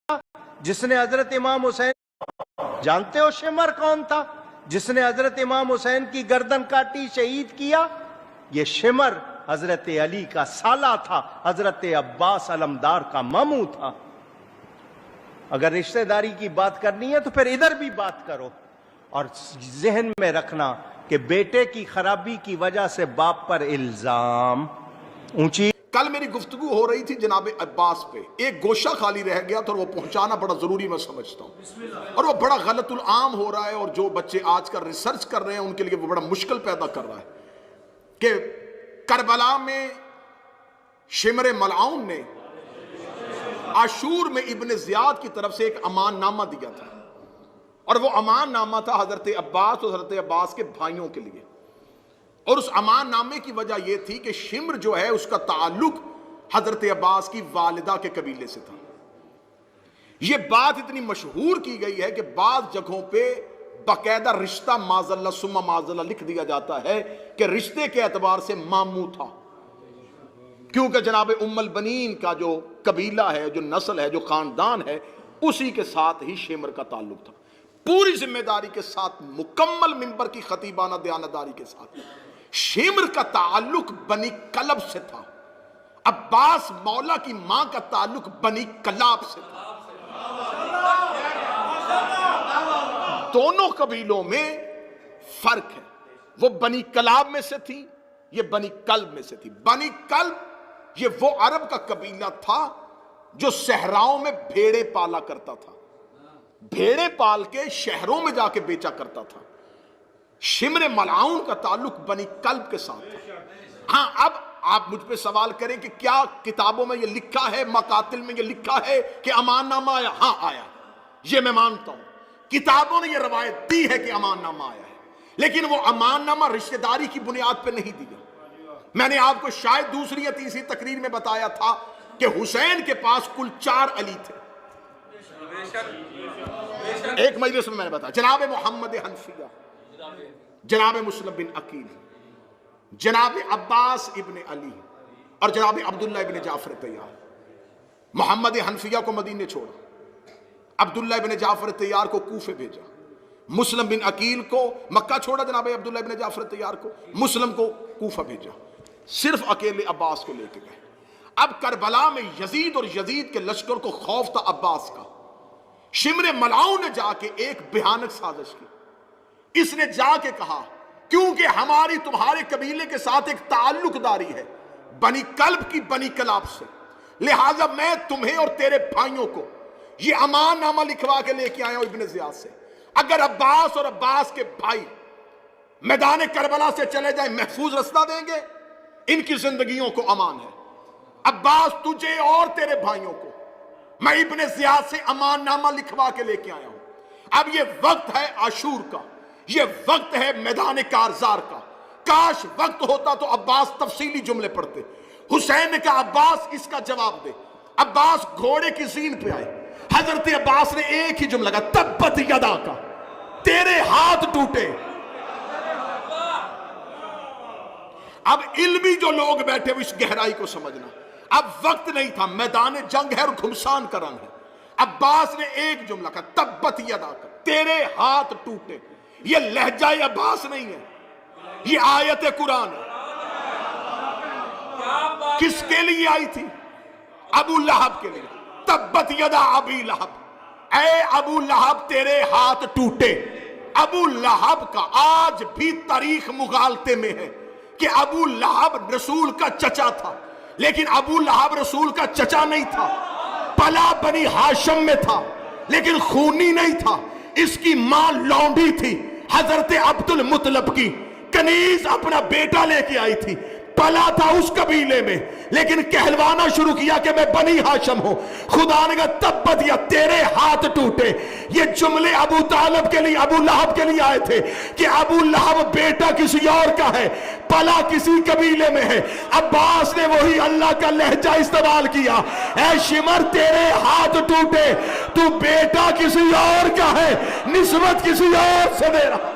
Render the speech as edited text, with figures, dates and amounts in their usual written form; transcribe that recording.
جس نے حضرت امام حسین، جانتے ہو شمر کون تھا جس نے حضرت امام حسین کی گردن کاٹی، شہید کیا؟ یہ شمر حضرت علی کا سالہ تھا، حضرت عباس علمدار کا ماموں تھا۔ اگر رشتہ داری کی بات کرنی ہے تو پھر ادھر بھی بات کرو، اور ذہن میں رکھنا کہ بیٹے کی خرابی کی وجہ سے باپ پر الزام اونچی۔ کل میری گفتگو ہو رہی تھی جناب عباس پہ، ایک گوشہ خالی رہ گیا تھا اور وہ پہنچانا بڑا ضروری میں سمجھتا ہوں، اور وہ بڑا غلط العام ہو رہا ہے، اور جو بچے آج کل ریسرچ کر رہے ہیں ان کے لیے وہ بڑا مشکل پیدا کر رہا ہے کہ کربلا میں شمر ملعون نے عاشور میں ابن زیاد کی طرف سے ایک امان نامہ دیا تھا، اور وہ امان نامہ تھا حضرت عباس اور حضرت عباس کے بھائیوں کے لیے، اور اس امان نامے کی وجہ یہ تھی کہ شمر جو ہے اس کا تعلق حضرت عباس کی والدہ کے قبیلے سے تھا۔ یہ بات اتنی مشہور کی گئی ہے کہ بعض جگہوں پہ باقاعدہ رشتہ معاذ ثم معاذ اللہ لکھ دیا جاتا ہے کہ رشتے کے اعتبار سے ماموں تھا، کیونکہ جناب ام البنین کا جو قبیلہ ہے، جو نسل ہے، جو خاندان ہے، اسی کے ساتھ ہی شمر کا تعلق تھا۔ پوری ذمہ داری کے ساتھ، مکمل منبر کی خطیبانہ دیانتداری کے ساتھ، شمر کا تعلق بنی کلب سے تھا، عباس مولا کی ماں کا تعلق بنی کلاب سے تھا۔ دونوں قبیلوں میں فرق ہے، وہ بنی کلاب میں سے تھی، یہ بنی کلب میں سے تھی۔ بنی کلب یہ وہ عرب کا قبیلہ تھا جو صحراؤں میں بھیڑے پالا کرتا تھا، بھیڑے پال کے شہروں میں جا کے بیچا کرتا تھا۔ شمر ملعون کا تعلق بنی کلب کے ساتھ تھا۔ ہاں، اب آپ مجھ پہ سوال کریں کہ کیا کتابوں میں یہ لکھا ہے، مقاتل میں یہ لکھا ہے کہ امان نامہ آیا؟ ہاں آیا، یہ میں مانتا ہوں، کتابوں نے یہ روایت دی ہے کہ امان نامہ آیا ہے، لیکن وہ امان نامہ رشتہ داری کی بنیاد پہ نہیں دیا۔ میں نے آپ کو شاید دوسری یا تیسری تقریر میں بتایا تھا کہ حسین کے پاس کل 4 علی تھے۔ ایک مجلس میں نے بتایا، جناب محمد حنفیہ، جناب مسلم بن عقیل، جناب عباس ابن علی، اور جناب عبداللہ ابن جعفر طیار۔ محمد حنفیہ کو مدینے چھوڑا، عبداللہ ابن جعفر طیار کو کوفے بھیجا، مسلم بن عقیل کو مکہ چھوڑا، جناب عبداللہ ابن جعفر طیار کو، مسلم کو کوفہ بھیجا، صرف اکیلے عباس کو لے کے گئے۔ اب کربلا میں یزید اور یزید کے لشکر کو خوف تھا عباس کا۔ شمر ملعون نے جا کے ایک بھیانک سازش کی، اس نے جا کے کہا کیونکہ ہماری تمہارے قبیلے کے ساتھ ایک تعلق داری ہے بنی کلب کی، بنی کلاب سے، لہٰذا میں تمہیں اور تیرے بھائیوں کو یہ امان نامہ لکھوا کے لے کے آیا ہوں ابن زیاد سے، اگر عباس اور عباس کے بھائی میدان کربلا سے چلے جائیں محفوظ رستہ دیں گے، ان کی زندگیوں کو امان ہے۔ عباس تجھے اور تیرے بھائیوں کو میں ابن زیاد سے امان نامہ لکھوا کے لے کے آیا ہوں۔ اب یہ وقت ہے عاشور کا، یہ وقت ہے میدان کارزار کا، کاش وقت ہوتا تو عباس تفصیلی جملے پڑھتے۔ حسین نے کہا عباس اس کا جواب دے۔ عباس گھوڑے کی زین پہ آئے، حضرت عباس نے ایک ہی جملہ کہا تبت یدا کا، تیرے ہاتھ ٹوٹے۔ اب علمی جو لوگ بیٹھے وہ اس گہرائی کو سمجھنا، اب وقت نہیں تھا، میدان جنگ ہے اور گھمسان کا رنگ ہے۔ عباس نے ایک جملہ کہا تبت یدا کا، تیرے ہاتھ ٹوٹے۔ یہ لہجہ عباس نہیں ہے، یہ آیت قرآن ہے۔ کس کے لیے آئی تھی؟ ابو لہب کے لیے، تبت یدا ابی لہب، اے ابو لہب تیرے ہاتھ ٹوٹے۔ ابو لہب کا آج بھی تاریخ مغالطے میں ہے کہ ابو لہب رسول کا چچا تھا، لیکن ابو لہب رسول کا چچا نہیں تھا، پلا بنی ہاشم میں تھا لیکن خونی نہیں تھا۔ اس کی ماں لونڈی تھی، حضرت عبد المطلب کی، کنیز اپنا بیٹا لے کے آئی تھی، پلا تھا اس قبیلے میں لیکن کہلوانا شروع کیا کہ میں بنی ہاشم ہوں۔ خدا نے کہا تبت یا تیرے ہاتھ ٹوٹے۔ یہ جملے ابو طالب کے لیے، ابو لہب کے لیے آئے تھے کہ ابو لہب بیٹا کسی اور کا ہے، پلا کسی قبیلے میں ہے۔ عباس نے وہی اللہ کا لہجہ استعمال کیا، اے شمر تیرے ہاتھ ٹوٹے، تو بیٹا کسی اور کا ہے، نسبت کسی اور سے دے رہا۔